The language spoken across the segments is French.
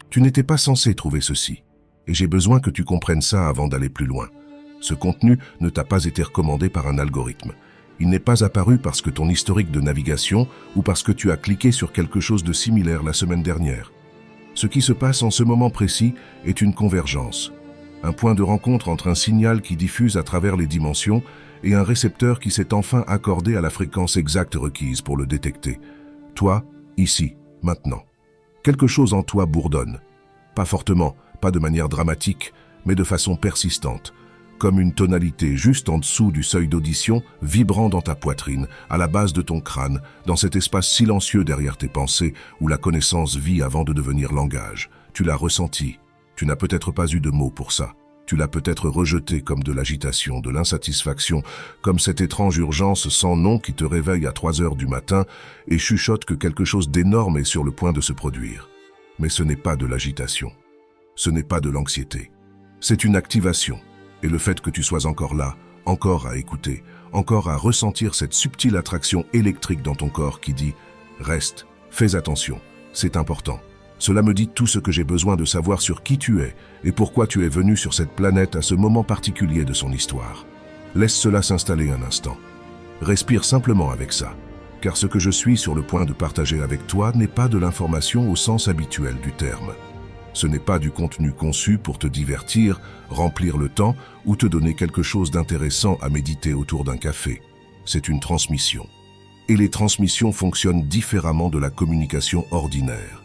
Tu n'étais pas censé trouver ceci. Et j'ai besoin que tu comprennes ça avant d'aller plus loin. Ce contenu ne t'a pas été recommandé par un algorithme. Il n'est pas apparu parce que ton historique de navigation ou parce que tu as cliqué sur quelque chose de similaire la semaine dernière. Ce qui se passe en ce moment précis est une convergence. Un point de rencontre entre un signal qui diffuse à travers les dimensions et un récepteur qui s'est enfin accordé à la fréquence exacte requise pour le détecter. Toi, ici, maintenant. Quelque chose en toi bourdonne. Pas fortement, pas de manière dramatique, mais de façon persistante. Comme une tonalité juste en dessous du seuil d'audition, vibrant dans ta poitrine, à la base de ton crâne, dans cet espace silencieux derrière tes pensées, où la connaissance vit avant de devenir langage. Tu l'as ressenti. Tu n'as peut-être pas eu de mots pour ça. Tu l'as peut-être rejeté comme de l'agitation, de l'insatisfaction, comme cette étrange urgence sans nom qui te réveille à 3 heures du matin et chuchote que quelque chose d'énorme est sur le point de se produire. Mais ce n'est pas de l'agitation. Ce n'est pas de l'anxiété. C'est une activation. Et le fait que tu sois encore là, encore à écouter, encore à ressentir cette subtile attraction électrique dans ton corps qui dit « Reste, fais attention, c'est important ». Cela me dit tout ce que j'ai besoin de savoir sur qui tu es et pourquoi tu es venu sur cette planète à ce moment particulier de son histoire. Laisse cela s'installer un instant. Respire simplement avec ça, car ce que je suis sur le point de partager avec toi n'est pas de l'information au sens habituel du terme. Ce n'est pas du contenu conçu pour te divertir, remplir le temps ou te donner quelque chose d'intéressant à méditer autour d'un café. C'est une transmission. Et les transmissions fonctionnent différemment de la communication ordinaire.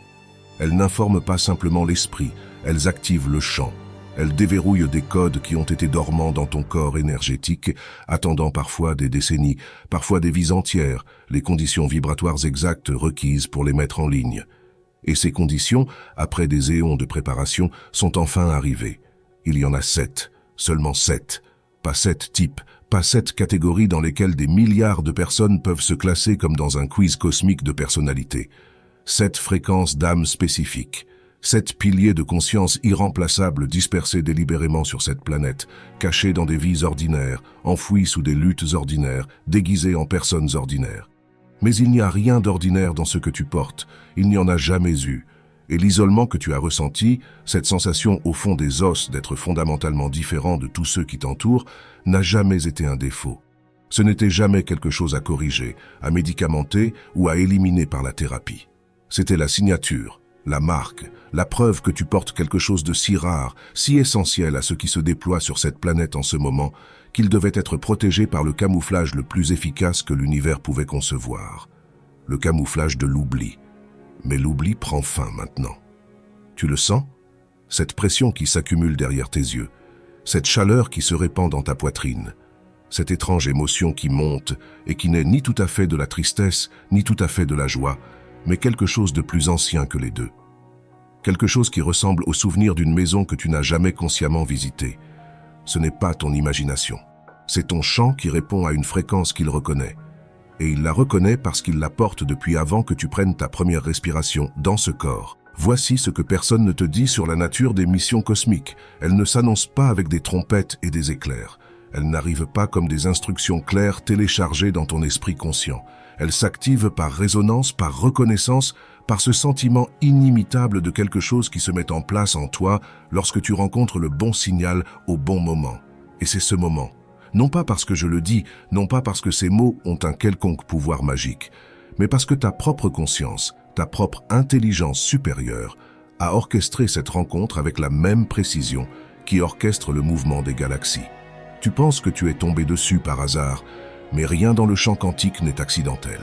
Elles n'informent pas simplement l'esprit, elles activent le champ. Elles déverrouillent des codes qui ont été dormants dans ton corps énergétique, attendant parfois des décennies, parfois des vies entières, les conditions vibratoires exactes requises pour les mettre en ligne. Et ces conditions, après des éons de préparation, sont enfin arrivées. Il y en a 7, seulement 7. Pas 7 types, pas 7 catégories dans lesquelles des milliards de personnes peuvent se classer comme dans un quiz cosmique de personnalité. 7 fréquences d'âme spécifiques. 7 piliers de conscience irremplaçables dispersés délibérément sur cette planète, cachés dans des vies ordinaires, enfouis sous des luttes ordinaires, déguisés en personnes ordinaires. Mais il n'y a rien d'ordinaire dans ce que tu portes, il n'y en a jamais eu. Et l'isolement que tu as ressenti, cette sensation au fond des os d'être fondamentalement différent de tous ceux qui t'entourent, n'a jamais été un défaut. Ce n'était jamais quelque chose à corriger, à médicamenter ou à éliminer par la thérapie. C'était la signature, la marque, la preuve que tu portes quelque chose de si rare, si essentiel à ce qui se déploie sur cette planète en ce moment, qu'il devait être protégé par le camouflage le plus efficace que l'univers pouvait concevoir. Le camouflage de l'oubli. Mais l'oubli prend fin maintenant. Tu le sens? Cette pression qui s'accumule derrière tes yeux, cette chaleur qui se répand dans ta poitrine, cette étrange émotion qui monte et qui n'est ni tout à fait de la tristesse, ni tout à fait de la joie, mais quelque chose de plus ancien que les deux. Quelque chose qui ressemble au souvenir d'une maison que tu n'as jamais consciemment visitée. Ce n'est pas ton imagination. C'est ton chant qui répond à une fréquence qu'il reconnaît. Et il la reconnaît parce qu'il la porte depuis avant que tu prennes ta première respiration dans ce corps. Voici ce que personne ne te dit sur la nature des missions cosmiques. Elles ne s'annoncent pas avec des trompettes et des éclairs. Elles n'arrivent pas comme des instructions claires téléchargées dans ton esprit conscient. Elles s'activent par résonance, par reconnaissance, par ce sentiment inimitable de quelque chose qui se met en place en toi lorsque tu rencontres le bon signal au bon moment. Et c'est ce moment. Non pas parce que je le dis, non pas parce que ces mots ont un quelconque pouvoir magique, mais parce que ta propre conscience, ta propre intelligence supérieure a orchestré cette rencontre avec la même précision qui orchestre le mouvement des galaxies. Tu penses que tu es tombé dessus par hasard, mais rien dans le champ quantique n'est accidentel.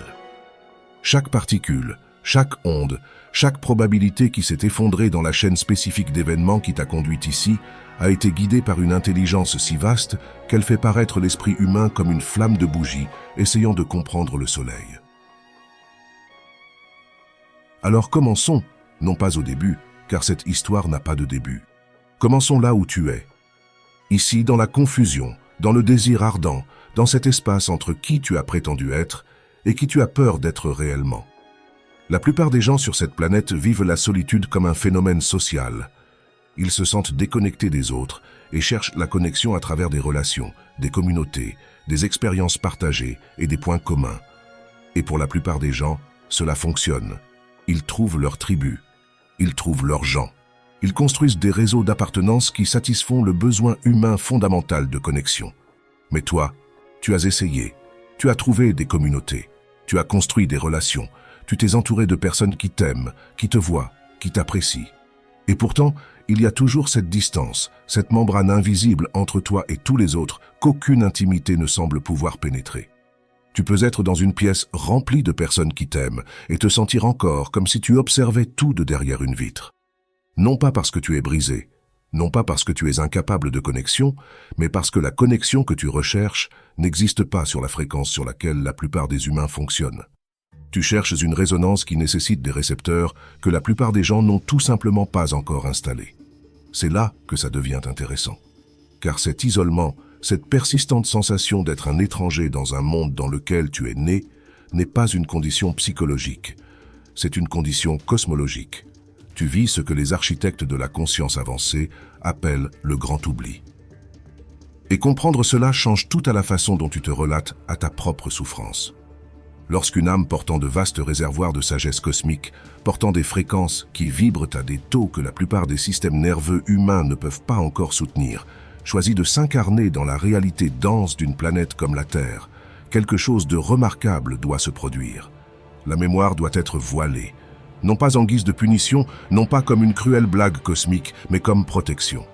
Chaque particule, chaque onde, chaque probabilité qui s'est effondrée dans la chaîne spécifique d'événements qui t'a conduit ici a été guidée par une intelligence si vaste qu'elle fait paraître l'esprit humain comme une flamme de bougie essayant de comprendre le soleil. Alors commençons, non pas au début, car cette histoire n'a pas de début. Commençons là où tu es. Ici, dans la confusion, dans le désir ardent, dans cet espace entre qui tu as prétendu être et qui tu as peur d'être réellement. La plupart des gens sur cette planète vivent la solitude comme un phénomène social. Ils se sentent déconnectés des autres et cherchent la connexion à travers des relations, des communautés, des expériences partagées et des points communs. Et pour la plupart des gens, cela fonctionne. Ils trouvent leur tribu, ils trouvent leurs gens. Ils construisent des réseaux d'appartenance qui satisfont le besoin humain fondamental de connexion. Mais toi, tu as essayé. Tu as trouvé des communautés. Tu as construit des relations. Tu t'es entouré de personnes qui t'aiment, qui te voient, qui t'apprécient. Et pourtant, il y a toujours cette distance, cette membrane invisible entre toi et tous les autres qu'aucune intimité ne semble pouvoir pénétrer. Tu peux être dans une pièce remplie de personnes qui t'aiment et te sentir encore comme si tu observais tout de derrière une vitre. Non pas parce que tu es brisé, non pas parce que tu es incapable de connexion, mais parce que la connexion que tu recherches n'existe pas sur la fréquence sur laquelle la plupart des humains fonctionnent. Tu cherches une résonance qui nécessite des récepteurs que la plupart des gens n'ont tout simplement pas encore installés. C'est là que ça devient intéressant. Car cet isolement, cette persistante sensation d'être un étranger dans un monde dans lequel tu es né, n'est pas une condition psychologique. C'est une condition cosmologique. Tu vis ce que les architectes de la conscience avancée appellent le grand oubli. Et comprendre cela change tout à la façon dont tu te relates à ta propre souffrance. Lorsqu'une âme portant de vastes réservoirs de sagesse cosmique, portant des fréquences qui vibrent à des taux que la plupart des systèmes nerveux humains ne peuvent pas encore soutenir, choisit de s'incarner dans la réalité dense d'une planète comme la Terre, quelque chose de remarquable doit se produire. La mémoire doit être voilée, non pas en guise de punition, non pas comme une cruelle blague cosmique, mais comme protection.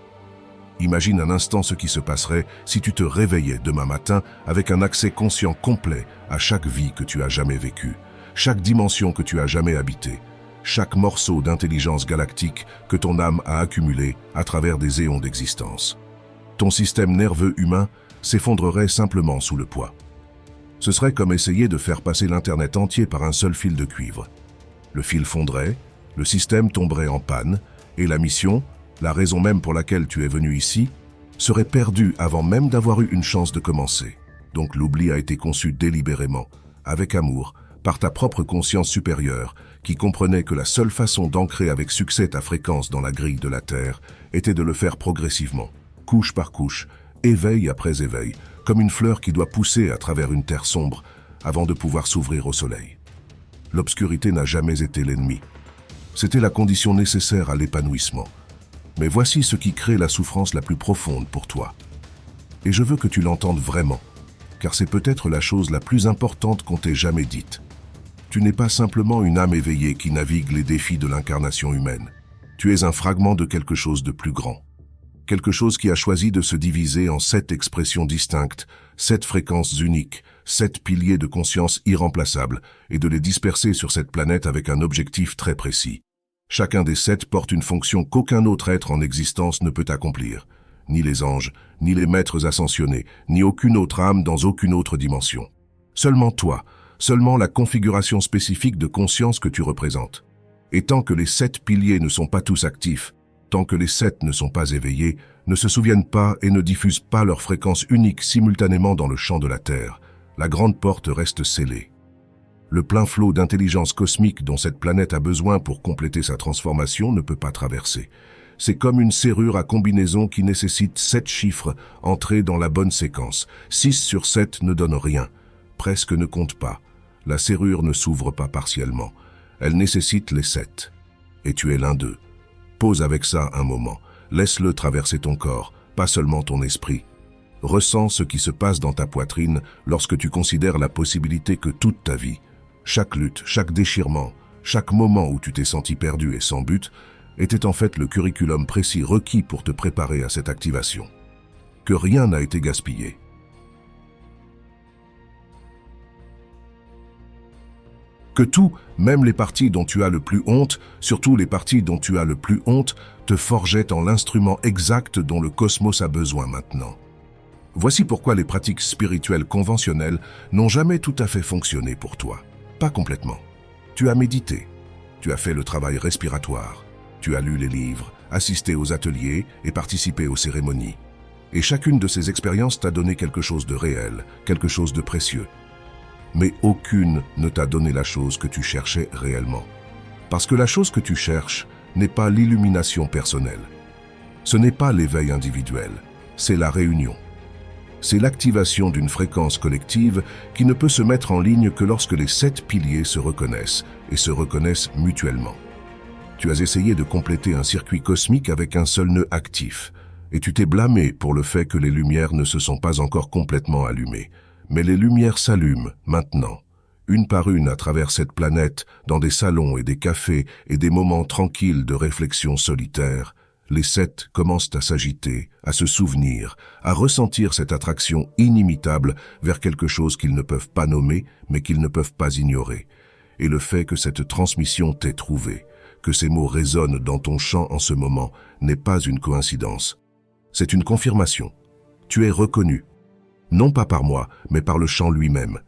Imagine un instant ce qui se passerait si tu te réveillais demain matin avec un accès conscient complet à chaque vie que tu as jamais vécue, chaque dimension que tu as jamais habitée, chaque morceau d'intelligence galactique que ton âme a accumulé à travers des éons d'existence. Ton système nerveux humain s'effondrerait simplement sous le poids. Ce serait comme essayer de faire passer l'Internet entier par un seul fil de cuivre. Le fil fondrait, le système tomberait en panne, et la mission, la raison même pour laquelle tu es venu ici, serait perdue avant même d'avoir eu une chance de commencer. Donc l'oubli a été conçu délibérément, avec amour, par ta propre conscience supérieure, qui comprenait que la seule façon d'ancrer avec succès ta fréquence dans la grille de la Terre était de le faire progressivement, couche par couche, éveil après éveil, comme une fleur qui doit pousser à travers une terre sombre avant de pouvoir s'ouvrir au soleil. L'obscurité n'a jamais été l'ennemi. C'était la condition nécessaire à l'épanouissement. Mais voici ce qui crée la souffrance la plus profonde pour toi. Et je veux que tu l'entendes vraiment, car c'est peut-être la chose la plus importante qu'on t'ait jamais dite. Tu n'es pas simplement une âme éveillée qui navigue les défis de l'incarnation humaine. Tu es un fragment de quelque chose de plus grand. Quelque chose qui a choisi de se diviser en 7 expressions distinctes, 7 fréquences uniques, 7 piliers de conscience irremplaçables, et de les disperser sur cette planète avec un objectif très précis. Chacun des 7 porte une fonction qu'aucun autre être en existence ne peut accomplir. Ni les anges, ni les maîtres ascensionnés, ni aucune autre âme dans aucune autre dimension. Seulement toi, seulement la configuration spécifique de conscience que tu représentes. Et tant que les 7 piliers ne sont pas tous actifs, tant que les 7 ne sont pas éveillés, ne se souviennent pas et ne diffusent pas leur fréquence unique simultanément dans le champ de la Terre, la grande porte reste scellée. Le plein flot d'intelligence cosmique dont cette planète a besoin pour compléter sa transformation ne peut pas traverser. C'est comme une serrure à combinaison qui nécessite 7 chiffres entrés dans la bonne séquence. 6 sur 7 ne donne rien, presque ne compte pas. La serrure ne s'ouvre pas partiellement. Elle nécessite les 7. Et tu es l'un d'eux. Pose avec ça un moment. Laisse-le traverser ton corps, pas seulement ton esprit. Ressens ce qui se passe dans ta poitrine lorsque tu considères la possibilité que toute ta vie, chaque lutte, chaque déchirement, chaque moment où tu t'es senti perdu et sans but, était en fait le curriculum précis requis pour te préparer à cette activation. Que rien n'a été gaspillé. Que tout, même les parties dont tu as le plus honte, surtout les parties dont tu as le plus honte, te forgeait en l'instrument exact dont le cosmos a besoin maintenant. Voici pourquoi les pratiques spirituelles conventionnelles n'ont jamais tout à fait fonctionné pour toi. Pas complètement. Tu as médité, tu as fait le travail respiratoire, tu as lu les livres, assisté aux ateliers et participé aux cérémonies. Et chacune de ces expériences t'a donné quelque chose de réel, quelque chose de précieux. Mais aucune ne t'a donné la chose que tu cherchais réellement. Parce que la chose que tu cherches n'est pas l'illumination personnelle. Ce n'est pas l'éveil individuel, c'est la réunion. C'est l'activation d'une fréquence collective qui ne peut se mettre en ligne que lorsque les 7 piliers se reconnaissent et se reconnaissent mutuellement. Tu as essayé de compléter un circuit cosmique avec un seul nœud actif, et tu t'es blâmé pour le fait que les lumières ne se sont pas encore complètement allumées. Mais les lumières s'allument maintenant, une par une à travers cette planète, dans des salons et des cafés et des moments tranquilles de réflexion solitaire. Les sept commencent à s'agiter, à se souvenir, à ressentir cette attraction inimitable vers quelque chose qu'ils ne peuvent pas nommer, mais qu'ils ne peuvent pas ignorer. Et le fait que cette transmission t'ait trouvé, que ces mots résonnent dans ton champ en ce moment, n'est pas une coïncidence. C'est une confirmation. Tu es reconnu. Non pas par moi, mais par le chant lui-même.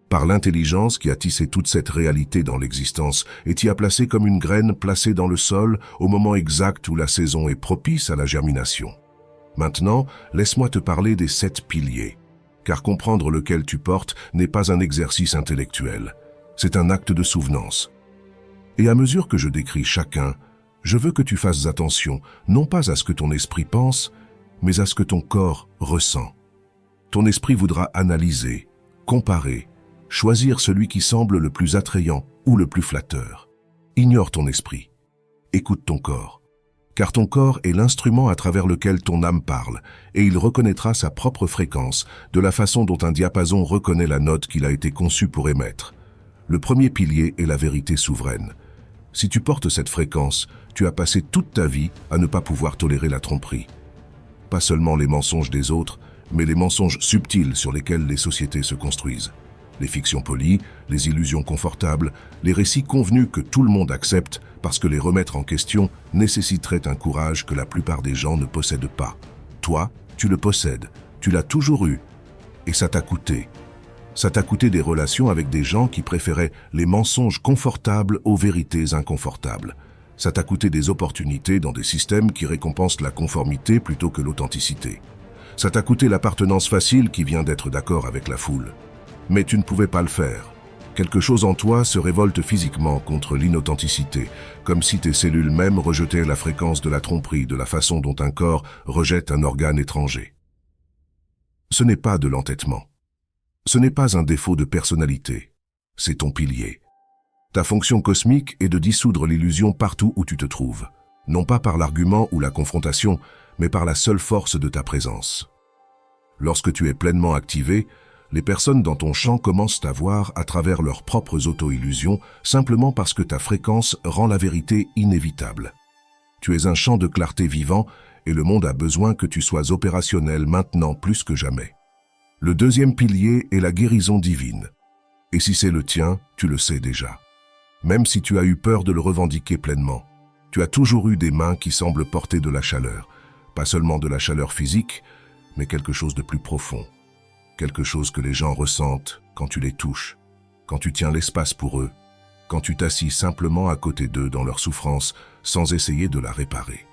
Par l'intelligence qui a tissé toute cette réalité dans l'existence et t'y a placé comme une graine placée dans le sol au moment exact où la saison est propice à la germination. Maintenant, laisse-moi te parler des 7 piliers, car comprendre lequel tu portes n'est pas un exercice intellectuel, c'est un acte de souvenance. Et à mesure que je décris chacun, je veux que tu fasses attention, non pas à ce que ton esprit pense, mais à ce que ton corps ressent. Ton esprit voudra analyser, comparer, choisir celui qui semble le plus attrayant ou le plus flatteur. Ignore ton esprit. Écoute ton corps. Car ton corps est l'instrument à travers lequel ton âme parle, et il reconnaîtra sa propre fréquence de la façon dont un diapason reconnaît la note qu'il a été conçu pour émettre. Le premier pilier est la vérité souveraine. Si tu portes cette fréquence, tu as passé toute ta vie à ne pas pouvoir tolérer la tromperie. Pas seulement les mensonges des autres, mais les mensonges subtils sur lesquels les sociétés se construisent. Les fictions polies, les illusions confortables, les récits convenus que tout le monde accepte parce que les remettre en question nécessiterait un courage que la plupart des gens ne possèdent pas. Toi, tu le possèdes, tu l'as toujours eu, et ça t'a coûté. Ça t'a coûté des relations avec des gens qui préféraient les mensonges confortables aux vérités inconfortables. Ça t'a coûté des opportunités dans des systèmes qui récompensent la conformité plutôt que l'authenticité. Ça t'a coûté l'appartenance facile qui vient d'être d'accord avec la foule. Mais tu ne pouvais pas le faire. Quelque chose en toi se révolte physiquement contre l'inauthenticité, comme si tes cellules mêmes rejetaient la fréquence de la tromperie de la façon dont un corps rejette un organe étranger. Ce n'est pas de l'entêtement. Ce n'est pas un défaut de personnalité. C'est ton pilier. Ta fonction cosmique est de dissoudre l'illusion partout où tu te trouves, non pas par l'argument ou la confrontation, mais par la seule force de ta présence. Lorsque tu es pleinement activé, les personnes dans ton champ commencent à voir à travers leurs propres auto-illusions simplement parce que ta fréquence rend la vérité inévitable. Tu es un champ de clarté vivant et le monde a besoin que tu sois opérationnel maintenant plus que jamais. Le deuxième pilier est la guérison divine. Et si c'est le tien, tu le sais déjà. Même si tu as eu peur de le revendiquer pleinement, tu as toujours eu des mains qui semblent porter de la chaleur. Pas seulement de la chaleur physique, mais quelque chose de plus profond. Quelque chose que les gens ressentent quand tu les touches, quand tu tiens l'espace pour eux, quand tu t'assis simplement à côté d'eux dans leur souffrance sans essayer de la réparer.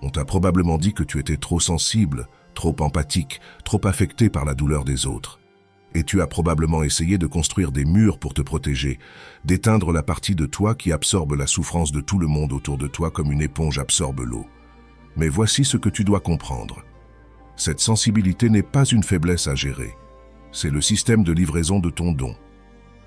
On t'a probablement dit que tu étais trop sensible, trop empathique, trop affecté par la douleur des autres. Et tu as probablement essayé de construire des murs pour te protéger, d'éteindre la partie de toi qui absorbe la souffrance de tout le monde autour de toi comme une éponge absorbe l'eau. Mais voici ce que tu dois comprendre. Cette sensibilité n'est pas une faiblesse à gérer. C'est le système de livraison de ton don.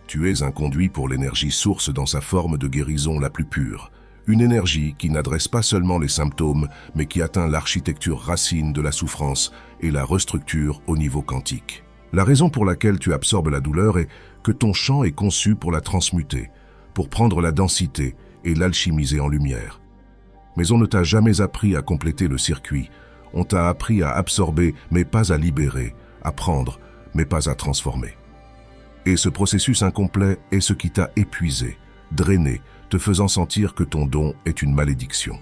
Tu es un conduit pour l'énergie source dans sa forme de guérison la plus pure. Une énergie qui n'adresse pas seulement les symptômes, mais qui atteint l'architecture racine de la souffrance et la restructure au niveau quantique. La raison pour laquelle tu absorbes la douleur est que ton champ est conçu pour la transmuter, pour prendre la densité et l'alchimiser en lumière. Mais on ne t'a jamais appris à compléter le circuit. On t'a appris à absorber, mais pas à libérer, à prendre, mais pas à transformer. Et ce processus incomplet est ce qui t'a épuisé, drainé, te faisant sentir que ton don est une malédiction.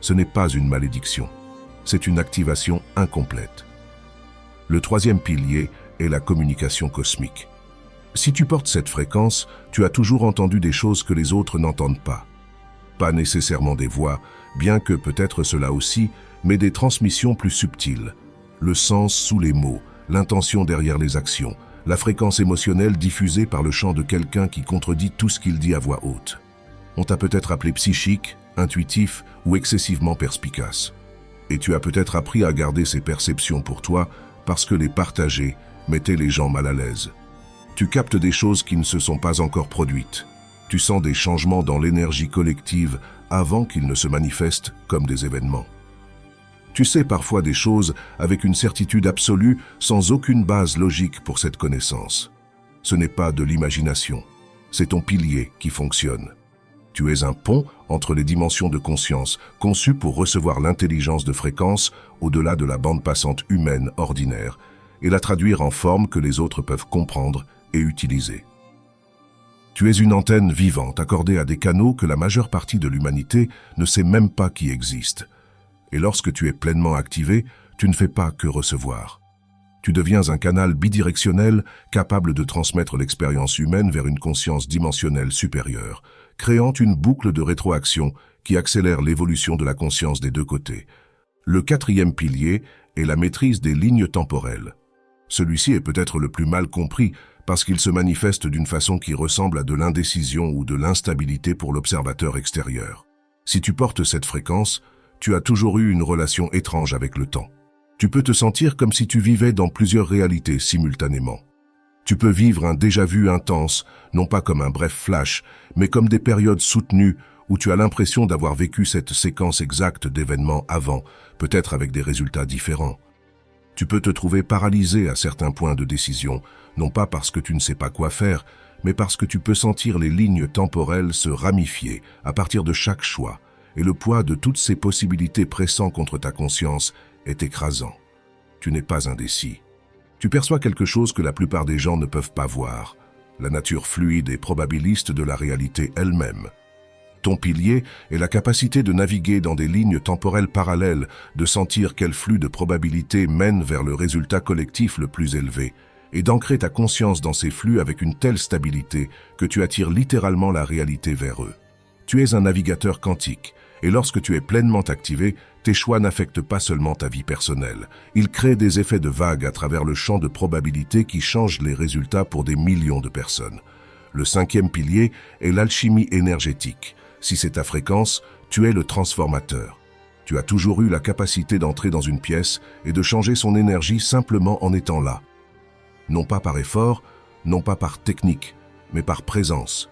Ce n'est pas une malédiction, c'est une activation incomplète. Le troisième pilier est la communication cosmique. Si tu portes cette fréquence, tu as toujours entendu des choses que les autres n'entendent pas. Pas nécessairement des voix, bien que peut-être cela aussi, mais des transmissions plus subtiles. Le sens sous les mots, l'intention derrière les actions, la fréquence émotionnelle diffusée par le chant de quelqu'un qui contredit tout ce qu'il dit à voix haute. On t'a peut-être appelé psychique, intuitif ou excessivement perspicace. Et tu as peut-être appris à garder ces perceptions pour toi parce que les partager mettait les gens mal à l'aise. Tu captes des choses qui ne se sont pas encore produites. Tu sens des changements dans l'énergie collective avant qu'ils ne se manifestent comme des événements. Tu sais parfois des choses avec une certitude absolue sans aucune base logique pour cette connaissance. Ce n'est pas de l'imagination, c'est ton pilier qui fonctionne. Tu es un pont entre les dimensions de conscience, conçu pour recevoir l'intelligence de fréquence au-delà de la bande passante humaine ordinaire et la traduire en forme que les autres peuvent comprendre et utiliser. Tu es une antenne vivante accordée à des canaux que la majeure partie de l'humanité ne sait même pas qui existent. Et lorsque tu es pleinement activé, tu ne fais pas que recevoir. Tu deviens un canal bidirectionnel capable de transmettre l'expérience humaine vers une conscience dimensionnelle supérieure, créant une boucle de rétroaction qui accélère l'évolution de la conscience des deux côtés. Le quatrième pilier est la maîtrise des lignes temporelles. Celui-ci est peut-être le plus mal compris parce qu'il se manifeste d'une façon qui ressemble à de l'indécision ou de l'instabilité pour l'observateur extérieur. Si tu portes cette fréquence, tu as toujours eu une relation étrange avec le temps. Tu peux te sentir comme si tu vivais dans plusieurs réalités simultanément. Tu peux vivre un déjà-vu intense, non pas comme un bref flash, mais comme des périodes soutenues où tu as l'impression d'avoir vécu cette séquence exacte d'événements avant, peut-être avec des résultats différents. Tu peux te trouver paralysé à certains points de décision, non pas parce que tu ne sais pas quoi faire, mais parce que tu peux sentir les lignes temporelles se ramifier à partir de chaque choix, et le poids de toutes ces possibilités pressant contre ta conscience est écrasant. Tu n'es pas indécis. Tu perçois quelque chose que la plupart des gens ne peuvent pas voir, la nature fluide et probabiliste de la réalité elle-même. Ton pilier est la capacité de naviguer dans des lignes temporelles parallèles, de sentir quel flux de probabilités mène vers le résultat collectif le plus élevé, et d'ancrer ta conscience dans ces flux avec une telle stabilité que tu attires littéralement la réalité vers eux. Tu es un navigateur quantique, et lorsque tu es pleinement activé, tes choix n'affectent pas seulement ta vie personnelle. Ils créent des effets de vague à travers le champ de probabilité qui changent les résultats pour des millions de personnes. Le cinquième pilier est l'alchimie énergétique. Si c'est ta fréquence, tu es le transformateur. Tu as toujours eu la capacité d'entrer dans une pièce et de changer son énergie simplement en étant là. Non pas par effort, non pas par technique, mais par présence.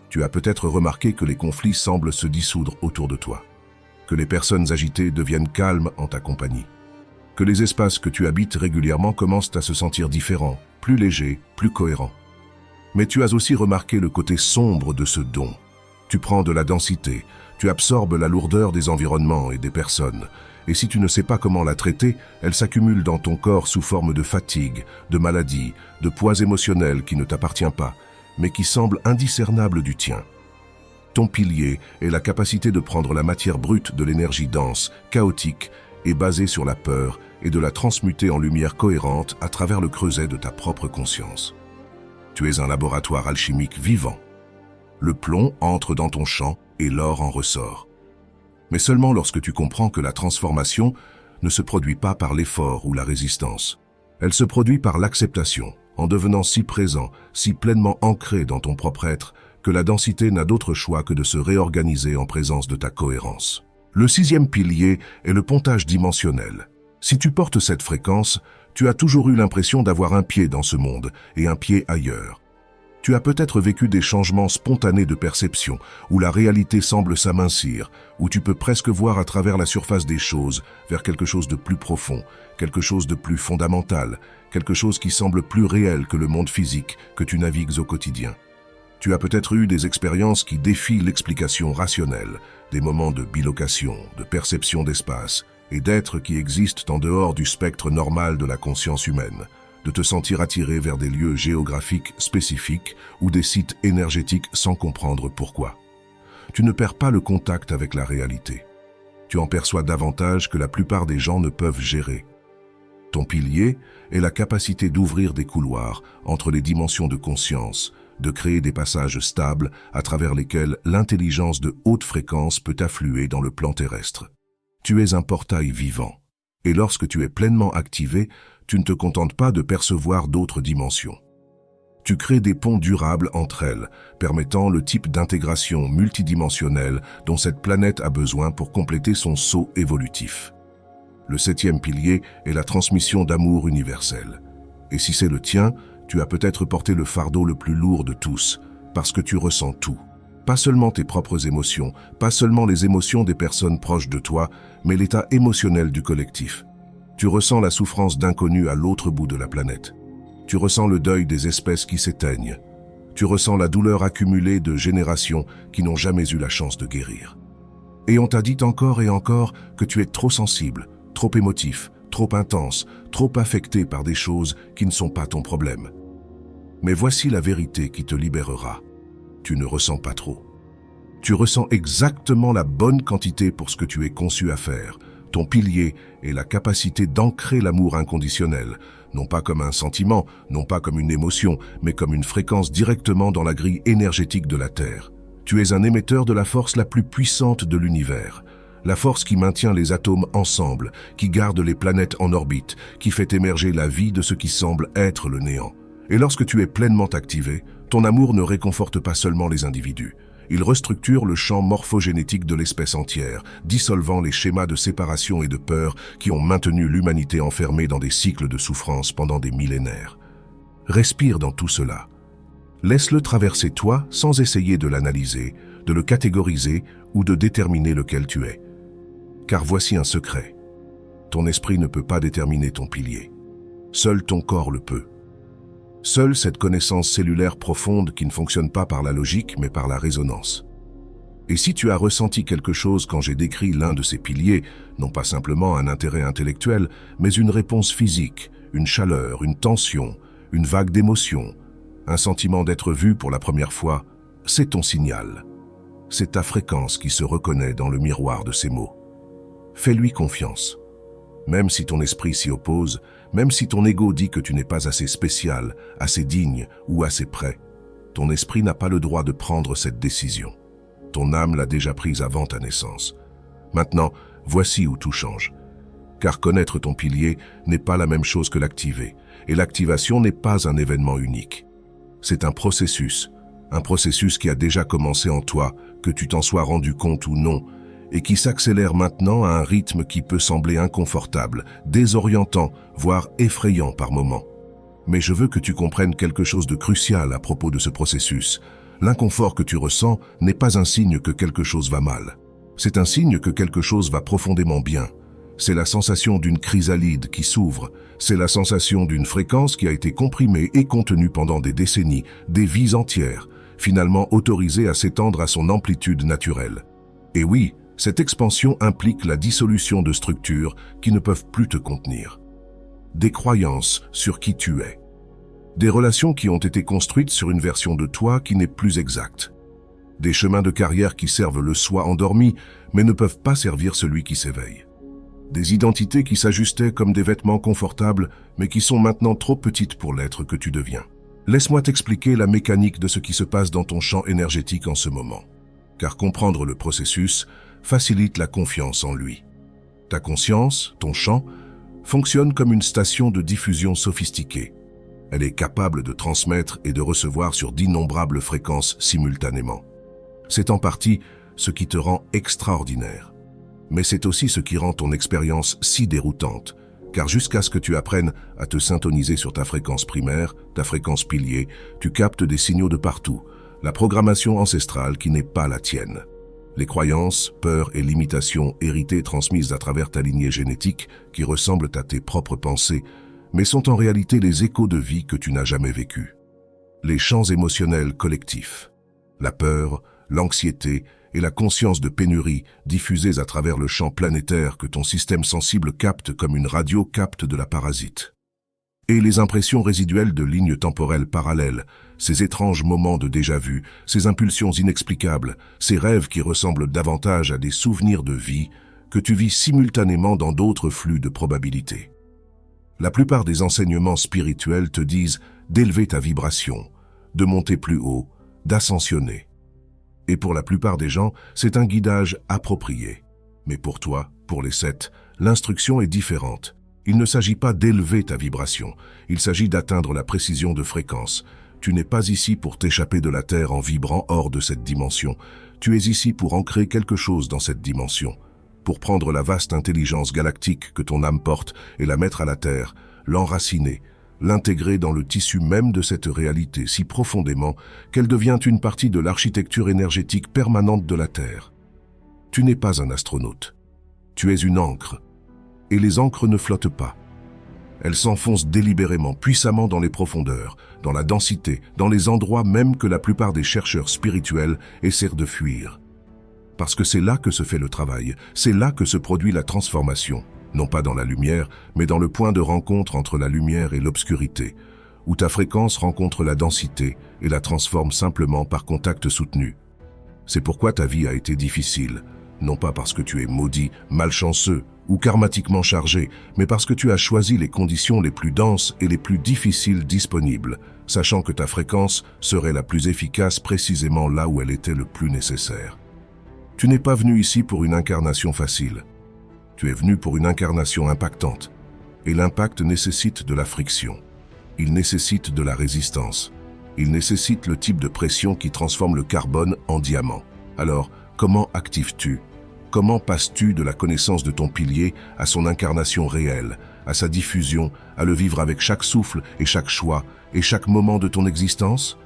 Tu as peut-être remarqué que les conflits semblent se dissoudre autour de toi, que les personnes agitées deviennent calmes en ta compagnie, que les espaces que tu habites régulièrement commencent à se sentir différents, plus légers, plus cohérents. Mais tu as aussi remarqué le côté sombre de ce don. Tu prends de la densité, tu absorbes la lourdeur des environnements et des personnes, et si tu ne sais pas comment la traiter, elle s'accumule dans ton corps sous forme de fatigue, de maladie, de poids émotionnel qui ne t'appartient pas, mais qui semble indiscernable du tien. Ton pilier est la capacité de prendre la matière brute de l'énergie dense, chaotique et basée sur la peur et de la transmuter en lumière cohérente à travers le creuset de ta propre conscience. Tu es un laboratoire alchimique vivant. Le plomb entre dans ton champ et l'or en ressort. Mais seulement lorsque tu comprends que la transformation ne se produit pas par l'effort ou la résistance. Elle se produit par l'acceptation, en devenant si présent, si pleinement ancré dans ton propre être, que la densité n'a d'autre choix que de se réorganiser en présence de ta cohérence. Le sixième pilier est le pontage dimensionnel. Si tu portes cette fréquence, tu as toujours eu l'impression d'avoir un pied dans ce monde et un pied ailleurs. Tu as peut-être vécu des changements spontanés de perception, où la réalité semble s'amincir, où tu peux presque voir à travers la surface des choses, vers quelque chose de plus profond, quelque chose de plus fondamental, quelque chose qui semble plus réel que le monde physique que tu navigues au quotidien. Tu as peut-être eu des expériences qui défient l'explication rationnelle, des moments de bilocation, de perception d'espace, et d'êtres qui existent en dehors du spectre normal de la conscience humaine, de te sentir attiré vers des lieux géographiques spécifiques ou des sites énergétiques sans comprendre pourquoi. Tu ne perds pas le contact avec la réalité. Tu en perçois davantage que la plupart des gens ne peuvent gérer. Ton pilier est la capacité d'ouvrir des couloirs entre les dimensions de conscience, de créer des passages stables à travers lesquels l'intelligence de haute fréquence peut affluer dans le plan terrestre. Tu es un portail vivant. Et lorsque tu es pleinement activé, tu ne te contentes pas de percevoir d'autres dimensions. Tu crées des ponts durables entre elles, permettant le type d'intégration multidimensionnelle dont cette planète a besoin pour compléter son saut évolutif. Le septième pilier est la transmission d'amour universel. Et si c'est le tien, tu as peut-être porté le fardeau le plus lourd de tous, parce que tu ressens tout. Pas seulement tes propres émotions, pas seulement les émotions des personnes proches de toi, mais l'état émotionnel du collectif. Tu ressens la souffrance d'inconnus à l'autre bout de la planète. Tu ressens le deuil des espèces qui s'éteignent. Tu ressens la douleur accumulée de générations qui n'ont jamais eu la chance de guérir. Et on t'a dit encore et encore que tu es trop sensible, trop émotif, trop intense, trop affecté par des choses qui ne sont pas ton problème. Mais voici la vérité qui te libérera. Tu ne ressens pas trop. Tu ressens exactement la bonne quantité pour ce que tu es conçu à faire. Ton pilier est la capacité d'ancrer l'amour inconditionnel, non pas comme un sentiment, non pas comme une émotion, mais comme une fréquence directement dans la grille énergétique de la Terre. Tu es un émetteur de la force la plus puissante de l'univers. La force qui maintient les atomes ensemble, qui garde les planètes en orbite, qui fait émerger la vie de ce qui semble être le néant. Et lorsque tu es pleinement activé, ton amour ne réconforte pas seulement les individus. Il restructure le champ morphogénétique de l'espèce entière, dissolvant les schémas de séparation et de peur qui ont maintenu l'humanité enfermée dans des cycles de souffrance pendant des millénaires. Respire dans tout cela. Laisse-le traverser toi sans essayer de l'analyser, de le catégoriser ou de déterminer lequel tu es. Car voici un secret. Ton esprit ne peut pas déterminer ton pilier. Seul ton corps le peut. Seule cette connaissance cellulaire profonde qui ne fonctionne pas par la logique mais par la résonance. Et si tu as ressenti quelque chose quand j'ai décrit l'un de ces piliers, non pas simplement un intérêt intellectuel, mais une réponse physique, une chaleur, une tension, une vague d'émotion, un sentiment d'être vu pour la première fois, c'est ton signal. C'est ta fréquence qui se reconnaît dans le miroir de ces mots. Fais-lui confiance. Même si ton esprit s'y oppose, même si ton ego dit que tu n'es pas assez spécial, assez digne ou assez prêt, ton esprit n'a pas le droit de prendre cette décision. Ton âme l'a déjà prise avant ta naissance. Maintenant, voici où tout change. Car connaître ton pilier n'est pas la même chose que l'activer, et l'activation n'est pas un événement unique. C'est un processus qui a déjà commencé en toi, que tu t'en sois rendu compte ou non, et qui s'accélère maintenant à un rythme qui peut sembler inconfortable, désorientant, voire effrayant par moments. Mais je veux que tu comprennes quelque chose de crucial à propos de ce processus. L'inconfort que tu ressens n'est pas un signe que quelque chose va mal. C'est un signe que quelque chose va profondément bien. C'est la sensation d'une chrysalide qui s'ouvre. C'est la sensation d'une fréquence qui a été comprimée et contenue pendant des décennies, des vies entières, finalement autorisée à s'étendre à son amplitude naturelle. Et oui, cette expansion implique la dissolution de structures qui ne peuvent plus te contenir. Des croyances sur qui tu es. Des relations qui ont été construites sur une version de toi qui n'est plus exacte. Des chemins de carrière qui servent le soi endormi, mais ne peuvent pas servir celui qui s'éveille. Des identités qui s'ajustaient comme des vêtements confortables, mais qui sont maintenant trop petites pour l'être que tu deviens. Laisse-moi t'expliquer la mécanique de ce qui se passe dans ton champ énergétique en ce moment. Car comprendre le processus facilite la confiance en lui. Ta conscience, ton champ, fonctionne comme une station de diffusion sophistiquée. Elle est capable de transmettre et de recevoir sur d'innombrables fréquences simultanément. C'est en partie ce qui te rend extraordinaire. Mais c'est aussi ce qui rend ton expérience si déroutante, car jusqu'à ce que tu apprennes à te syntoniser sur ta fréquence primaire, ta fréquence pilier, tu captes des signaux de partout, la programmation ancestrale qui n'est pas la tienne. Les croyances, peurs et limitations héritées transmises à travers ta lignée génétique qui ressemblent à tes propres pensées, mais sont en réalité les échos de vie que tu n'as jamais vécus. Les champs émotionnels collectifs, la peur, l'anxiété et la conscience de pénurie diffusées à travers le champ planétaire que ton système sensible capte comme une radio capte de la parasite. Et les impressions résiduelles de lignes temporelles parallèles, ces étranges moments de déjà-vu, ces impulsions inexplicables, ces rêves qui ressemblent davantage à des souvenirs de vie que tu vis simultanément dans d'autres flux de probabilités. La plupart des enseignements spirituels te disent d'élever ta vibration, de monter plus haut, d'ascensionner. Et pour la plupart des gens, c'est un guidage approprié. Mais pour toi, pour les 7, l'instruction est différente. Il ne s'agit pas d'élever ta vibration, il s'agit d'atteindre la précision de fréquence. Tu n'es pas ici pour t'échapper de la Terre en vibrant hors de cette dimension. Tu es ici pour ancrer quelque chose dans cette dimension, pour prendre la vaste intelligence galactique que ton âme porte et la mettre à la Terre, l'enraciner, l'intégrer dans le tissu même de cette réalité si profondément qu'elle devient une partie de l'architecture énergétique permanente de la Terre. Tu n'es pas un astronaute. Tu es une ancre. Et les ancres ne flottent pas. Elles s'enfoncent délibérément, puissamment dans les profondeurs, dans la densité, dans les endroits même que la plupart des chercheurs spirituels essaient de fuir. Parce que c'est là que se fait le travail, c'est là que se produit la transformation, non pas dans la lumière, mais dans le point de rencontre entre la lumière et l'obscurité, où ta fréquence rencontre la densité et la transforme simplement par contact soutenu. C'est pourquoi ta vie a été difficile, non pas parce que tu es maudit, malchanceux ou karmatiquement chargé, mais parce que tu as choisi les conditions les plus denses et les plus difficiles disponibles, sachant que ta fréquence serait la plus efficace précisément là où elle était le plus nécessaire. Tu n'es pas venu ici pour une incarnation facile. Tu es venu pour une incarnation impactante. Et l'impact nécessite de la friction. Il nécessite de la résistance. Il nécessite le type de pression qui transforme le carbone en diamant. Alors, comment actives-tu? Comment passes-tu de la connaissance de ton pilier à son incarnation réelle, à sa diffusion, à le vivre avec chaque souffle et chaque choix et chaque moment de ton existence?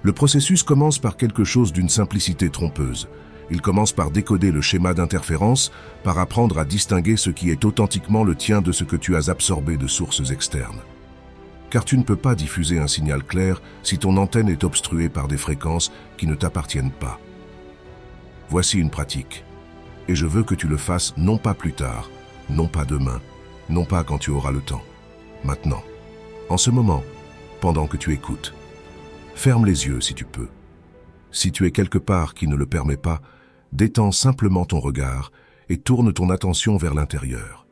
Le processus commence par quelque chose d'une simplicité trompeuse. Il commence par décoder le schéma d'interférence, par apprendre à distinguer ce qui est authentiquement le tien de ce que tu as absorbé de sources externes. Car tu ne peux pas diffuser un signal clair si ton antenne est obstruée par des fréquences qui ne t'appartiennent pas. Voici une pratique. Et je veux que tu le fasses non pas plus tard, non pas demain, non pas quand tu auras le temps. Maintenant, en ce moment, pendant que tu écoutes. Ferme les yeux si tu peux. Si tu es quelque part qui ne le permet pas, détends simplement ton regard et tourne ton attention vers l'intérieur.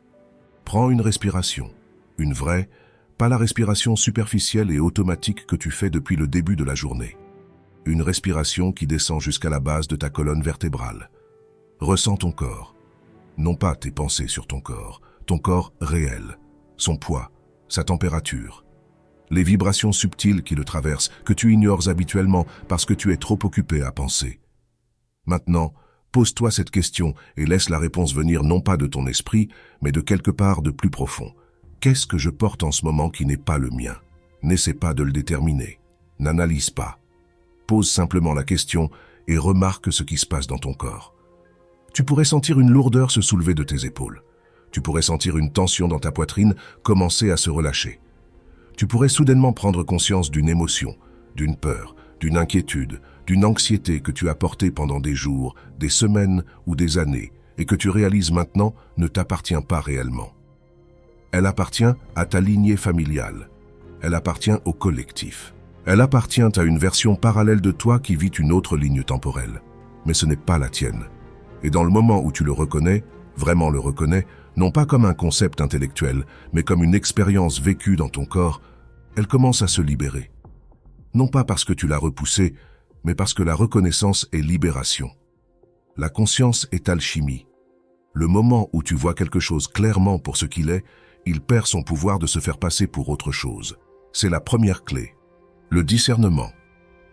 Prends une respiration, une vraie, pas la respiration superficielle et automatique que tu fais depuis le début de la journée. Une respiration qui descend jusqu'à la base de ta colonne vertébrale. Ressens ton corps, non pas tes pensées sur ton corps réel, son poids, sa température, les vibrations subtiles qui le traversent, que tu ignores habituellement parce que tu es trop occupé à penser. Maintenant, pose-toi cette question et laisse la réponse venir non pas de ton esprit, mais de quelque part de plus profond. Qu'est-ce que je porte en ce moment qui n'est pas le mien? N'essaie pas de le déterminer. N'analyse pas. Pose simplement la question et remarque ce qui se passe dans ton corps. Tu pourrais sentir une lourdeur se soulever de tes épaules. Tu pourrais sentir une tension dans ta poitrine commencer à se relâcher. Tu pourrais soudainement prendre conscience d'une émotion, d'une peur, d'une inquiétude, d'une anxiété que tu as portée pendant des jours, des semaines ou des années et que tu réalises maintenant ne t'appartient pas réellement. Elle appartient à ta lignée familiale. Elle appartient au collectif. Elle appartient à une version parallèle de toi qui vit une autre ligne temporelle. Mais ce n'est pas la tienne. Et dans le moment où tu le reconnais, vraiment le reconnais, non pas comme un concept intellectuel, mais comme une expérience vécue dans ton corps, elle commence à se libérer. Non pas parce que tu l'as repoussée, mais parce que la reconnaissance est libération. La conscience est alchimie. Le moment où tu vois quelque chose clairement pour ce qu'il est, il perd son pouvoir de se faire passer pour autre chose. C'est la première clé. Le discernement.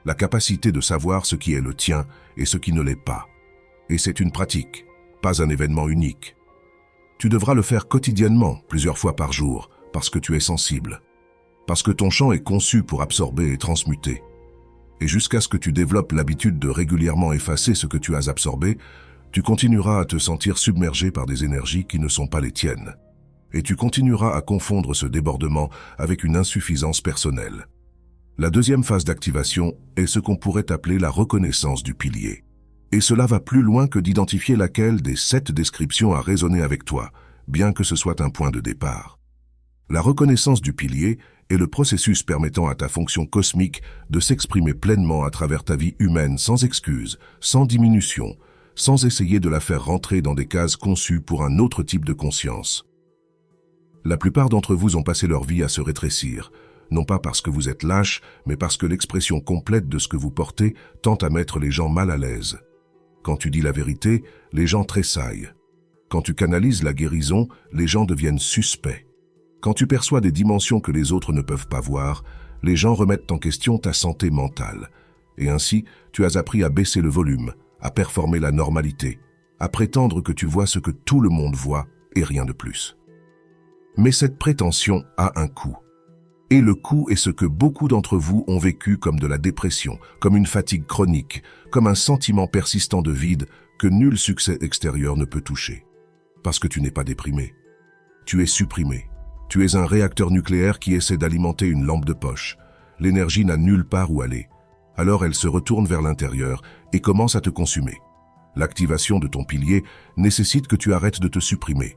La capacité de savoir ce qui est le tien et ce qui ne l'est pas. Et c'est une pratique, pas un événement unique. Tu devras le faire quotidiennement, plusieurs fois par jour, parce que tu es sensible. Parce que ton champ est conçu pour absorber et transmuter. Et jusqu'à ce que tu développes l'habitude de régulièrement effacer ce que tu as absorbé, tu continueras à te sentir submergé par des énergies qui ne sont pas les tiennes. Et tu continueras à confondre ce débordement avec une insuffisance personnelle. La deuxième phase d'activation est ce qu'on pourrait appeler la reconnaissance du pilier. Et cela va plus loin que d'identifier laquelle des 7 descriptions a résonné avec toi, bien que ce soit un point de départ. La reconnaissance du pilier est le processus permettant à ta fonction cosmique de s'exprimer pleinement à travers ta vie humaine sans excuse, sans diminution, sans essayer de la faire rentrer dans des cases conçues pour un autre type de conscience. La plupart d'entre vous ont passé leur vie à se rétrécir, non pas parce que vous êtes lâche, mais parce que l'expression complète de ce que vous portez tend à mettre les gens mal à l'aise. Quand tu dis la vérité, les gens tressaillent. Quand tu canalises la guérison, les gens deviennent suspects. Quand tu perçois des dimensions que les autres ne peuvent pas voir, les gens remettent en question ta santé mentale. Et ainsi, tu as appris à baisser le volume, à performer la normalité, à prétendre que tu vois ce que tout le monde voit et rien de plus. Mais cette prétention a un coût. Et le coût est ce que beaucoup d'entre vous ont vécu comme de la dépression, comme une fatigue chronique, comme un sentiment persistant de vide que nul succès extérieur ne peut toucher. Parce que tu n'es pas déprimé. Tu es supprimé. Tu es un réacteur nucléaire qui essaie d'alimenter une lampe de poche. L'énergie n'a nulle part où aller. Alors elle se retourne vers l'intérieur et commence à te consumer. L'activation de ton pilier nécessite que tu arrêtes de te supprimer.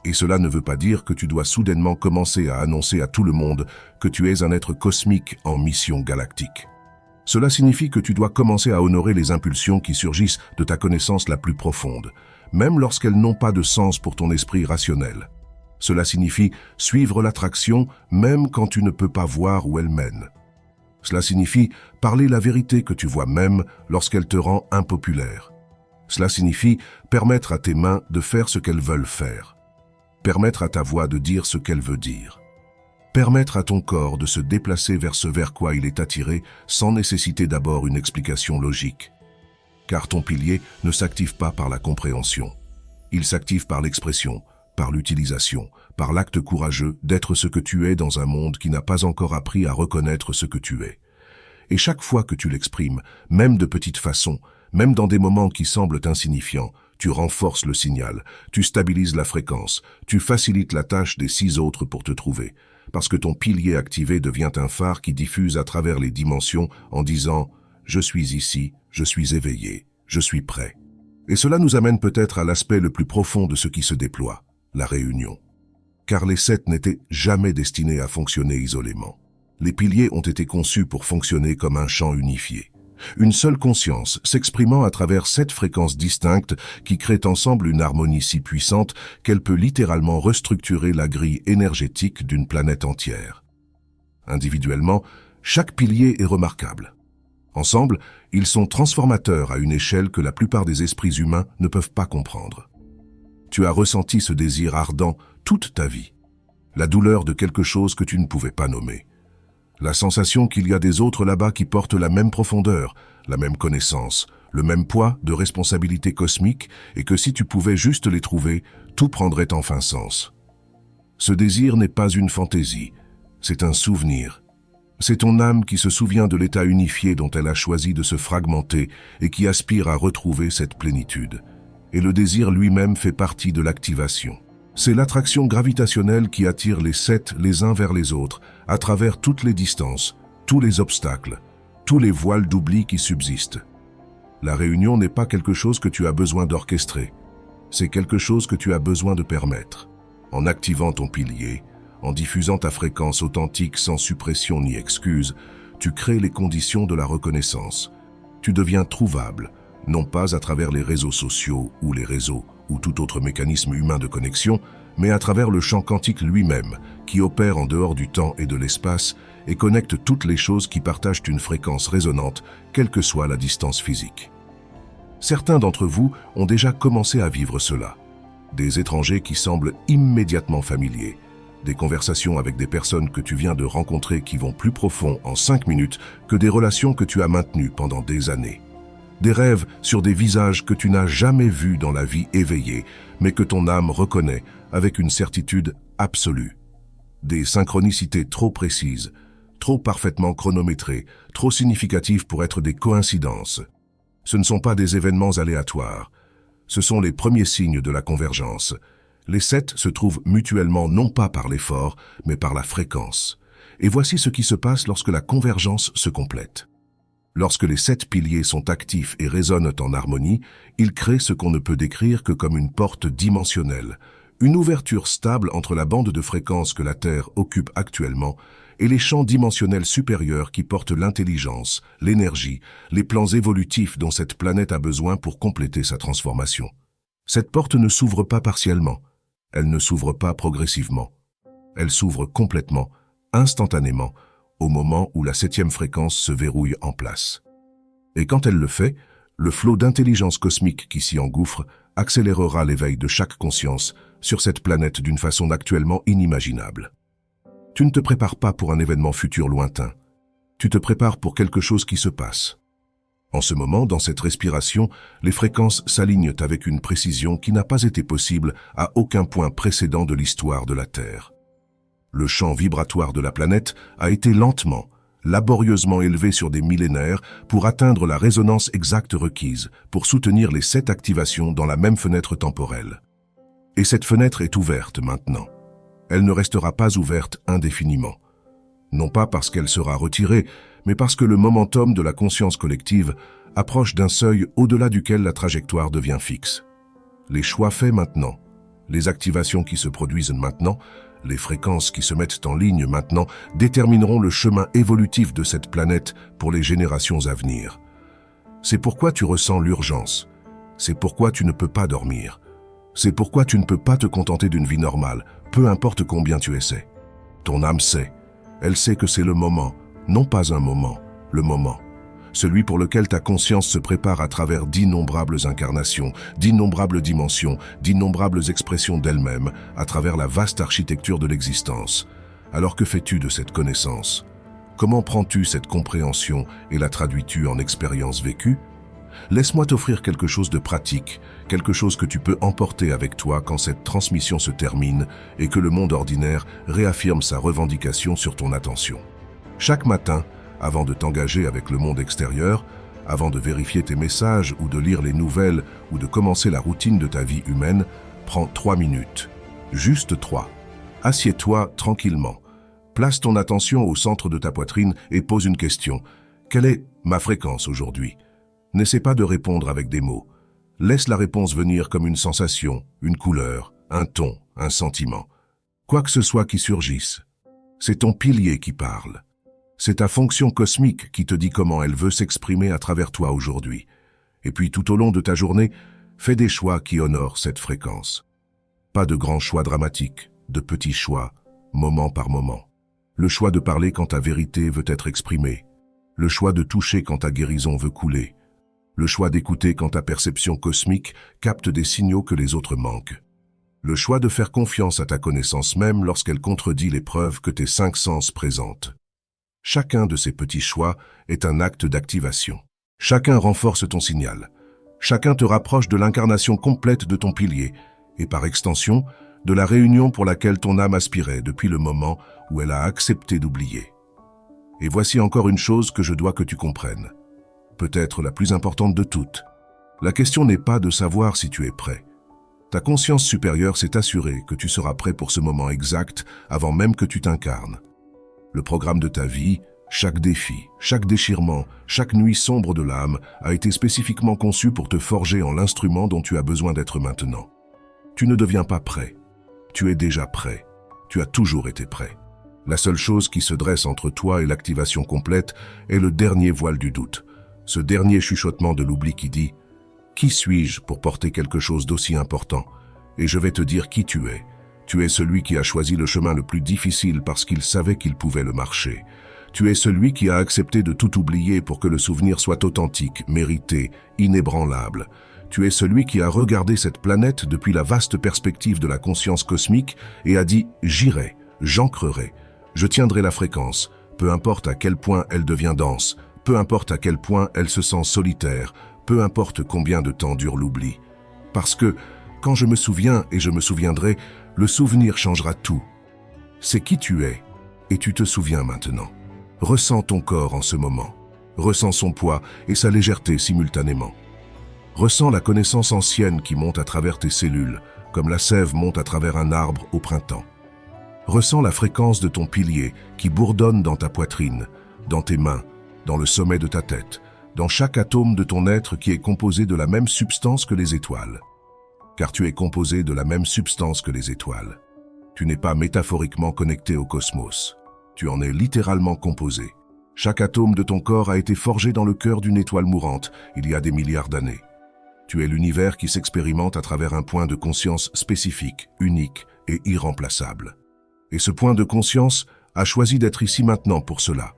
Et cela ne veut pas dire que tu dois soudainement commencer à annoncer à tout le monde que tu es un être cosmique en mission galactique. Cela signifie que tu dois commencer à honorer les impulsions qui surgissent de ta connaissance la plus profonde, même lorsqu'elles n'ont pas de sens pour ton esprit rationnel. Cela signifie suivre l'attraction même quand tu ne peux pas voir où elle mène. Cela signifie parler la vérité que tu vois même lorsqu'elle te rend impopulaire. Cela signifie permettre à tes mains de faire ce qu'elles veulent faire. Permettre à ta voix de dire ce qu'elle veut dire. Permettre à ton corps de se déplacer vers ce vers quoi il est attiré sans nécessiter d'abord une explication logique. Car ton pilier ne s'active pas par la compréhension. Il s'active par l'expression, par l'utilisation, par l'acte courageux d'être ce que tu es dans un monde qui n'a pas encore appris à reconnaître ce que tu es. Et chaque fois que tu l'exprimes, même de petite façon, même dans des moments qui semblent insignifiants, tu renforces le signal, tu stabilises la fréquence, tu facilites la tâche des 6 autres pour te trouver, parce que ton pilier activé devient un phare qui diffuse à travers les dimensions en disant « Je suis ici, je suis éveillé, je suis prêt ». Et cela nous amène peut-être à l'aspect le plus profond de ce qui se déploie, la réunion. Car les 7 n'étaient jamais destinés à fonctionner isolément. Les piliers ont été conçus pour fonctionner comme un champ unifié. Une seule conscience s'exprimant à travers 7 fréquences distinctes qui créent ensemble une harmonie si puissante qu'elle peut littéralement restructurer la grille énergétique d'une planète entière. Individuellement, chaque pilier est remarquable. Ensemble, ils sont transformateurs à une échelle que la plupart des esprits humains ne peuvent pas comprendre. Tu as ressenti ce désir ardent toute ta vie, la douleur de quelque chose que tu ne pouvais pas nommer. La sensation qu'il y a des autres là-bas qui portent la même profondeur, la même connaissance, le même poids de responsabilité cosmique et que si tu pouvais juste les trouver, tout prendrait enfin sens. Ce désir n'est pas une fantaisie, c'est un souvenir. C'est ton âme qui se souvient de l'état unifié dont elle a choisi de se fragmenter et qui aspire à retrouver cette plénitude. Et le désir lui-même fait partie de l'activation. C'est l'attraction gravitationnelle qui attire les 7 les uns vers les autres, à travers toutes les distances, tous les obstacles, tous les voiles d'oubli qui subsistent. La réunion n'est pas quelque chose que tu as besoin d'orchestrer, c'est quelque chose que tu as besoin de permettre. En activant ton pilier, en diffusant ta fréquence authentique sans suppression ni excuse, tu crées les conditions de la reconnaissance. Tu deviens trouvable, non pas à travers les réseaux sociaux ou les réseaux, ou tout autre mécanisme humain de connexion, mais à travers le champ quantique lui-même, qui opère en dehors du temps et de l'espace et connecte toutes les choses qui partagent une fréquence résonante, quelle que soit la distance physique. Certains d'entre vous ont déjà commencé à vivre cela. Des étrangers qui semblent immédiatement familiers, des conversations avec des personnes que tu viens de rencontrer qui vont plus profond en 5 minutes que des relations que tu as maintenues pendant des années. Des rêves sur des visages que tu n'as jamais vus dans la vie éveillée, mais que ton âme reconnaît avec une certitude absolue. Des synchronicités trop précises, trop parfaitement chronométrées, trop significatives pour être des coïncidences. Ce ne sont pas des événements aléatoires. Ce sont les premiers signes de la convergence. Les 7 se trouvent mutuellement non pas par l'effort, mais par la fréquence. Et voici ce qui se passe lorsque la convergence se complète. Lorsque les 7 piliers sont actifs et résonnent en harmonie, ils créent ce qu'on ne peut décrire que comme une porte dimensionnelle, une ouverture stable entre la bande de fréquences que la Terre occupe actuellement et les champs dimensionnels supérieurs qui portent l'intelligence, l'énergie, les plans évolutifs dont cette planète a besoin pour compléter sa transformation. Cette porte ne s'ouvre pas partiellement, elle ne s'ouvre pas progressivement, elle s'ouvre complètement, instantanément, au moment où la 7e fréquence se verrouille en place. Et quand elle le fait, le flot d'intelligence cosmique qui s'y engouffre accélérera l'éveil de chaque conscience sur cette planète d'une façon actuellement inimaginable. Tu ne te prépares pas pour un événement futur lointain. Tu te prépares pour quelque chose qui se passe. En ce moment, dans cette respiration, les fréquences s'alignent avec une précision qui n'a pas été possible à aucun point précédent de l'histoire de la Terre. Le champ vibratoire de la planète a été lentement, laborieusement élevé sur des millénaires pour atteindre la résonance exacte requise, pour soutenir les 7 activations dans la même fenêtre temporelle. Et cette fenêtre est ouverte maintenant. Elle ne restera pas ouverte indéfiniment. Non pas parce qu'elle sera retirée, mais parce que le momentum de la conscience collective approche d'un seuil au-delà duquel la trajectoire devient fixe. Les choix faits maintenant, les activations qui se produisent maintenant, les fréquences qui se mettent en ligne maintenant détermineront le chemin évolutif de cette planète pour les générations à venir. C'est pourquoi tu ressens l'urgence. C'est pourquoi tu ne peux pas dormir. C'est pourquoi tu ne peux pas te contenter d'une vie normale, peu importe combien tu essaies. Ton âme sait. Elle sait que c'est le moment, non pas un moment, le moment. Celui pour lequel ta conscience se prépare à travers d'innombrables incarnations, d'innombrables dimensions, d'innombrables expressions d'elle-même, à travers la vaste architecture de l'existence. Alors que fais-tu de cette connaissance? Comment prends-tu cette compréhension et la traduis-tu en expérience vécue? Laisse-moi t'offrir quelque chose de pratique, quelque chose que tu peux emporter avec toi quand cette transmission se termine et que le monde ordinaire réaffirme sa revendication sur ton attention. Chaque matin, avant de t'engager avec le monde extérieur, avant de vérifier tes messages ou de lire les nouvelles ou de commencer la routine de ta vie humaine, prends 3 minutes. Juste 3. Assieds-toi tranquillement. Place ton attention au centre de ta poitrine et pose une question. Quelle est ma fréquence aujourd'hui? N'essaie pas de répondre avec des mots. Laisse la réponse venir comme une sensation, une couleur, un ton, un sentiment. Quoi que ce soit qui surgisse. C'est ton pilier qui parle. C'est ta fonction cosmique qui te dit comment elle veut s'exprimer à travers toi aujourd'hui. Et puis tout au long de ta journée, fais des choix qui honorent cette fréquence. Pas de grands choix dramatiques, de petits choix, moment par moment. Le choix de parler quand ta vérité veut être exprimée. Le choix de toucher quand ta guérison veut couler. Le choix d'écouter quand ta perception cosmique capte des signaux que les autres manquent. Le choix de faire confiance à ta connaissance même lorsqu'elle contredit les preuves que tes 5 sens présentent. Chacun de ces petits choix est un acte d'activation. Chacun renforce ton signal. Chacun te rapproche de l'incarnation complète de ton pilier et par extension, de la réunion pour laquelle ton âme aspirait depuis le moment où elle a accepté d'oublier. Et voici encore une chose que je dois que tu comprennes. Peut-être la plus importante de toutes. La question n'est pas de savoir si tu es prêt. Ta conscience supérieure s'est assurée que tu seras prêt pour ce moment exact avant même que tu t'incarnes. Le programme de ta vie, chaque défi, chaque déchirement, chaque nuit sombre de l'âme a été spécifiquement conçu pour te forger en l'instrument dont tu as besoin d'être maintenant. Tu ne deviens pas prêt. Tu es déjà prêt. Tu as toujours été prêt. La seule chose qui se dresse entre toi et l'activation complète est le dernier voile du doute. Ce dernier chuchotement de l'oubli qui dit « Qui suis-je pour porter quelque chose d'aussi important ?» Et je vais te dire qui tu es. Tu es celui qui a choisi le chemin le plus difficile parce qu'il savait qu'il pouvait le marcher. Tu es celui qui a accepté de tout oublier pour que le souvenir soit authentique, mérité, inébranlable. Tu es celui qui a regardé cette planète depuis la vaste perspective de la conscience cosmique et a dit « J'irai, j'ancrerai, je tiendrai la fréquence, peu importe à quel point elle devient dense, peu importe à quel point elle se sent solitaire, peu importe combien de temps dure l'oubli. Parce que, quand je me souviens et je me souviendrai, le souvenir changera tout. C'est qui tu es, et tu te souviens maintenant. Ressens ton corps en ce moment. Ressens son poids et sa légèreté simultanément. Ressens la connaissance ancienne qui monte à travers tes cellules, comme la sève monte à travers un arbre au printemps. Ressens la fréquence de ton pilier qui bourdonne dans ta poitrine, dans tes mains, dans le sommet de ta tête, dans chaque atome de ton être qui est composé de la même substance que les étoiles. Car tu es composé de la même substance que les étoiles. Tu n'es pas métaphoriquement connecté au cosmos. Tu en es littéralement composé. Chaque atome de ton corps a été forgé dans le cœur d'une étoile mourante, il y a des milliards d'années. Tu es l'univers qui s'expérimente à travers un point de conscience spécifique, unique et irremplaçable. Et ce point de conscience a choisi d'être ici maintenant pour cela.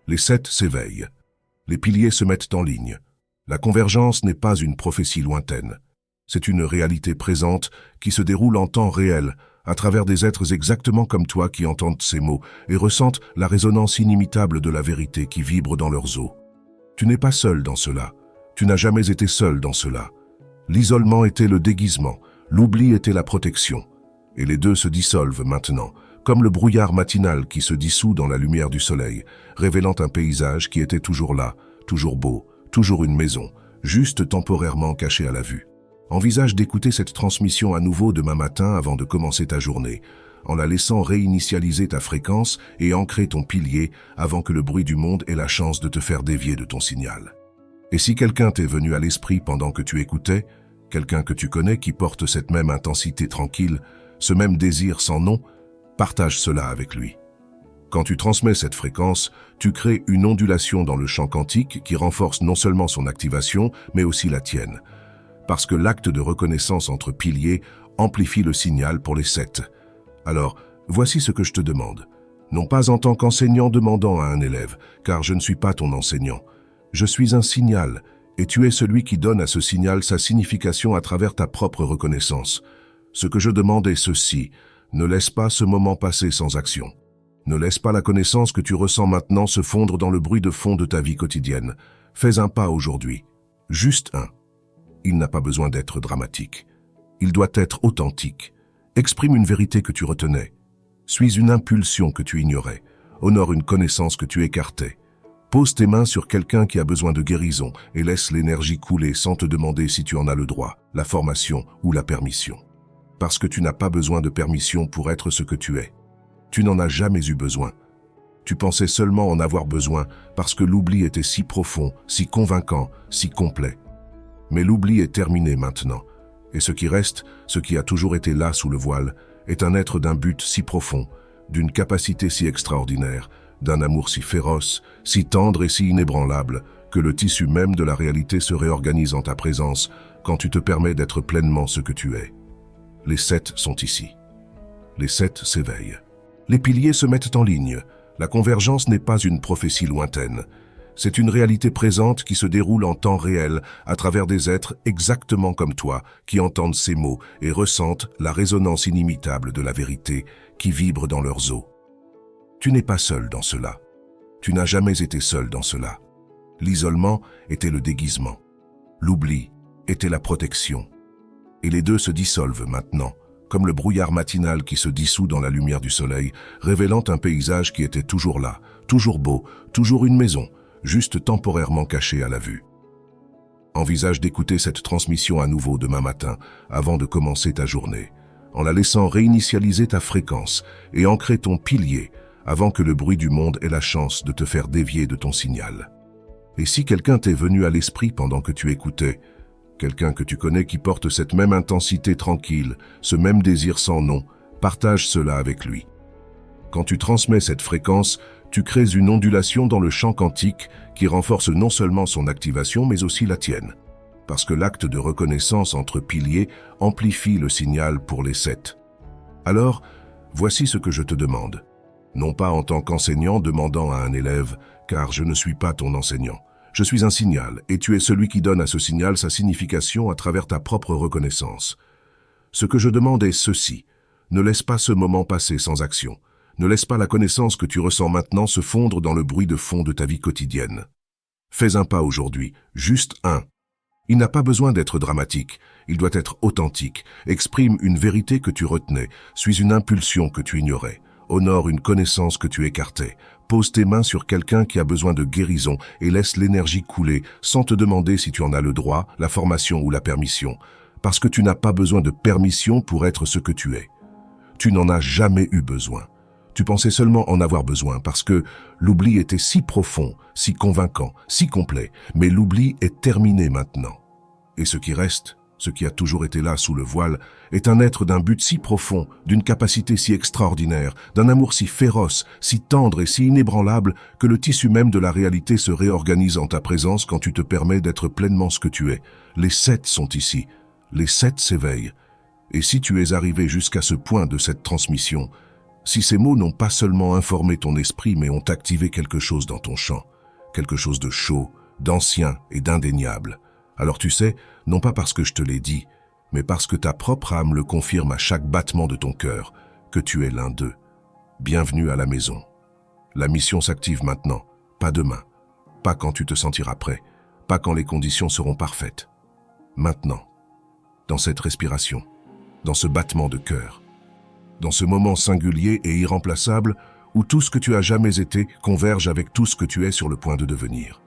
Les 7 s'éveillent. Les piliers se mettent en ligne. La convergence n'est pas une prophétie lointaine. C'est une réalité présente qui se déroule en temps réel, à travers des êtres exactement comme toi qui entendent ces mots et ressentent la résonance inimitable de la vérité qui vibre dans leurs os. Tu n'es pas seul dans cela. Tu n'as jamais été seul dans cela. L'isolement était le déguisement, l'oubli était la protection. Et les deux se dissolvent maintenant, comme le brouillard matinal qui se dissout dans la lumière du soleil, révélant un paysage qui était toujours là, toujours beau, toujours une maison, juste temporairement cachée à la vue. Envisage d'écouter cette transmission à nouveau demain matin avant de commencer ta journée, en la laissant réinitialiser ta fréquence et ancrer ton pilier avant que le bruit du monde ait la chance de te faire dévier de ton signal. Et si quelqu'un t'est venu à l'esprit pendant que tu écoutais, quelqu'un que tu connais qui porte cette même intensité tranquille, ce même désir sans nom, partage cela avec lui. Quand tu transmets cette fréquence, tu crées une ondulation dans le champ quantique qui renforce non seulement son activation, mais aussi la tienne. Parce que l'acte de reconnaissance entre piliers amplifie le signal pour les 7. Alors, voici ce que je te demande. Non pas en tant qu'enseignant demandant à un élève, car je ne suis pas ton enseignant. Je suis un signal, et tu es celui qui donne à ce signal sa signification à travers ta propre reconnaissance. Ce que je demande est ceci, ne laisse pas ce moment passer sans action. Ne laisse pas la connaissance que tu ressens maintenant se fondre dans le bruit de fond de ta vie quotidienne. Fais un pas aujourd'hui. Juste un. Il n'a pas besoin d'être dramatique. Il doit être authentique. Exprime une vérité que tu retenais. Suis une impulsion que tu ignorais. Honore une connaissance que tu écartais. Pose tes mains sur quelqu'un qui a besoin de guérison et laisse l'énergie couler sans te demander si tu en as le droit, la formation ou la permission. Parce que tu n'as pas besoin de permission pour être ce que tu es. Tu n'en as jamais eu besoin. Tu pensais seulement en avoir besoin parce que l'oubli était si profond, si convaincant, si complet. Mais l'oubli est terminé maintenant. Et ce qui reste, ce qui a toujours été là sous le voile, est un être d'un but si profond, d'une capacité si extraordinaire, d'un amour si féroce, si tendre et si inébranlable, que le tissu même de la réalité se réorganise en ta présence quand tu te permets d'être pleinement ce que tu es. Les 7 sont ici. Les 7 s'éveillent. Les piliers se mettent en ligne. La convergence n'est pas une prophétie lointaine. C'est une réalité présente qui se déroule en temps réel à travers des êtres exactement comme toi, qui entendent ces mots et ressentent la résonance inimitable de la vérité qui vibre dans leurs os. Tu n'es pas seul dans cela. Tu n'as jamais été seul dans cela. L'isolement était le déguisement. L'oubli était la protection. Et les deux se dissolvent maintenant, comme le brouillard matinal qui se dissout dans la lumière du soleil, révélant un paysage qui était toujours là, toujours beau, toujours une maison, juste temporairement caché à la vue. Envisage d'écouter cette transmission à nouveau demain matin, avant de commencer ta journée, en la laissant réinitialiser ta fréquence et ancrer ton pilier avant que le bruit du monde ait la chance de te faire dévier de ton signal. Et si quelqu'un t'est venu à l'esprit pendant que tu écoutais, quelqu'un que tu connais qui porte cette même intensité tranquille, ce même désir sans nom, partage cela avec lui. Quand tu transmets cette fréquence, tu crées une ondulation dans le champ quantique qui renforce non seulement son activation mais aussi la tienne. Parce que l'acte de reconnaissance entre piliers amplifie le signal pour les 7. Alors, voici ce que je te demande. Non pas en tant qu'enseignant demandant à un élève, car je ne suis pas ton enseignant. Je suis un signal, et tu es celui qui donne à ce signal sa signification à travers ta propre reconnaissance. Ce que je demande est ceci. Ne laisse pas ce moment passer sans action. Ne laisse pas la connaissance que tu ressens maintenant se fondre dans le bruit de fond de ta vie quotidienne. Fais un pas aujourd'hui, juste un. Il n'a pas besoin d'être dramatique, il doit être authentique. Exprime une vérité que tu retenais, suis une impulsion que tu ignorais. Honore une connaissance que tu écartais. Pose tes mains sur quelqu'un qui a besoin de guérison et laisse l'énergie couler sans te demander si tu en as le droit, la formation ou la permission. Parce que tu n'as pas besoin de permission pour être ce que tu es. Tu n'en as jamais eu besoin. Tu pensais seulement en avoir besoin parce que l'oubli était si profond, si convaincant, si complet, mais l'oubli est terminé maintenant. Et ce qui reste, ce qui a toujours été là sous le voile, est un être d'un but si profond, d'une capacité si extraordinaire, d'un amour si féroce, si tendre et si inébranlable que le tissu même de la réalité se réorganise en ta présence quand tu te permets d'être pleinement ce que tu es. Les 7 sont ici, les 7 s'éveillent. Et si tu es arrivé jusqu'à ce point de cette transmission, si ces mots n'ont pas seulement informé ton esprit mais ont activé quelque chose dans ton champ, quelque chose de chaud, d'ancien et d'indéniable, alors tu sais, non pas parce que je te l'ai dit, mais parce que ta propre âme le confirme à chaque battement de ton cœur, que tu es l'un d'eux. Bienvenue à la maison. La mission s'active maintenant, pas demain, pas quand tu te sentiras prêt, pas quand les conditions seront parfaites. Maintenant, dans cette respiration, dans ce battement de cœur. dans ce moment singulier et irremplaçable où tout ce que tu as jamais été converge avec tout ce que tu es sur le point de devenir.